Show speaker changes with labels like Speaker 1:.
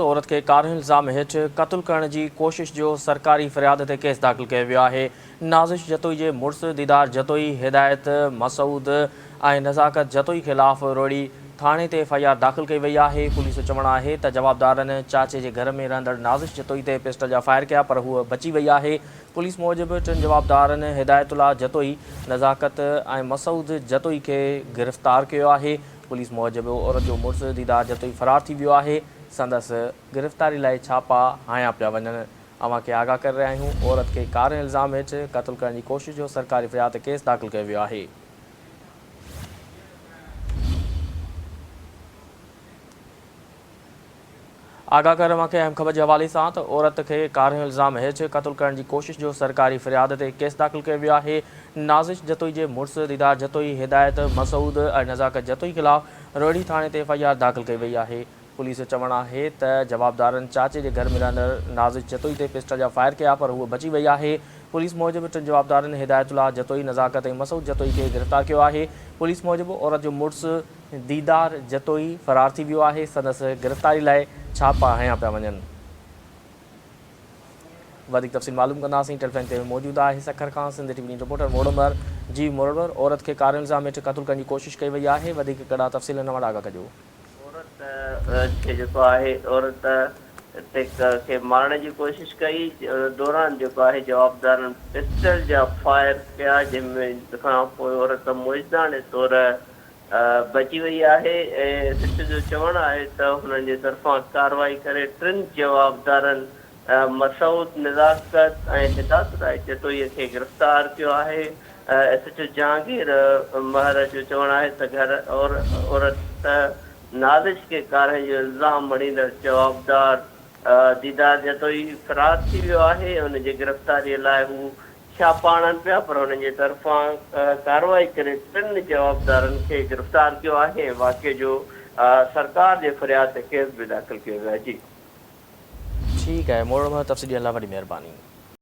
Speaker 1: तो औरत के कारु इल्ज़ाम हेठ क़त्ल करण की कोशिश जो सरकारी फरियाद ते केस दाख़िल किया वियो आहे। नाज़िश जतोई जे मुड़स दीदार जतोई हिदायत मसूद ऐं नज़ाकत जतोई खिलाफ़ रोड़ी थाने ते FIR दाख़िल कई वई आहे। पुलिस जो चवणु आहे त जवाबदारनि चाचे जे घर में रहंदड़ नाज़िश जतोई ते पिस्टल जा फायर कया पर हूअ बची वई आहे। पुलिस मूजिबि टिनि जवाबदारनि हिदायतुल्लाह जतोई नज़ाकत ऐं मसूद जतोई खे गिरफ़्तार कयो आहे। पुलिस मूजिबि औरत जो मुड़स दीदार जतोई फ़रार थी वियो आहे। संदसि गिरफ़्तारी लाइ छापा हया पिया वञनि। अवां खे आगाह करे रहिया आहियूं। औरत खे कार इल्ज़ाम हेठ क़त्ल करण की कोशिश जो सरकारी फरियाद ते केस दाख़िल कयो वियो आहे। आगाह कर अवां खे अहम ख़बर के हवाले सां त औरत के कार इल्ज़ाम हेठ क़त्ल करण की कोशिश जो सरकारी फरियाद ते केस दाख़िल कयो वियो आहे। नाज़िश जतोई जे मुड़स दीदार जतोई हिदायत मसूद ऐं नज़ाकत जतोई खिलाफ़ रोहिड़ी थाने ते FIR दाख़िल कई वई आहे। पुलिस जो चवणु आहे त जवाबदारनि चाचे जे घर में रहंदड़ नाज़िश जतोई ते पिस्टल जा फायर कया पर हूअ बची वई आहे। पुलिस मूजिबि टिनि जवाबदारनि हिदायतुल्लाह जतोई नज़ाकत ऐं मसूद जतोई खे गिरफ़्तार कियो आहे। पुलिस मूजिबि औरत जो मुड़स दीदार जतोई फ़रार थी वियो आहे। संदसि गिरफ़्तारी लाइ छापा हया पिया वञनि। वधिक तफ़सील मालूम कंदासीं। टेलीफोन ते मौजूदु आहे सखर खां सिंध TV रिपोर्टर मोड़मर। जी मोड़मर, औरत खे कार इल्ज़ाम हेठ क़त्ल करण की कोशिश कई वई आहे। वधीक कड़ा तफ़सील हिन वटि आगाह कजो।
Speaker 2: औरत खे जेको आहे औरत खे मारण जी कोशिश कई दौरान जेको आहे जवाबदारनि पिस्टल जा फायर कया जंहिंमें खां पोइ औरत मुइज़ाने तौर बची वई आहे। ऐं सिट जो चवणु आहे त हुननि जे तरफ़ां कार्रवाई करे टिनि जवाबदारनि मसूद नज़ाकत ऐं हिदायतुल्लाह जतोई खे गिरफ़्तार कियो आहे। SHO जहांगीर महर जो चवणु आहे त घर औरत नाज़िश के कार जो इल्ज़ाम मणींदड़ जवाबदार दीदार जतोई फ़रार थी वियो आहे। हुनजी गिरफ़्तारीअ लाइ हू छापा आणनि पिया पर हुननि जे तरफ़ां कार्रवाई करे टिनि जवाबदारनि खे गिरफ़्तार कियो आहे। वाक़िए जो सरकार जे फरियाद ते केस भी दाख़िल कयो वियो आहे। जी
Speaker 1: ठीक है, मोड़ में तफ़सील ॾियण लाइ वॾी महिरबानी।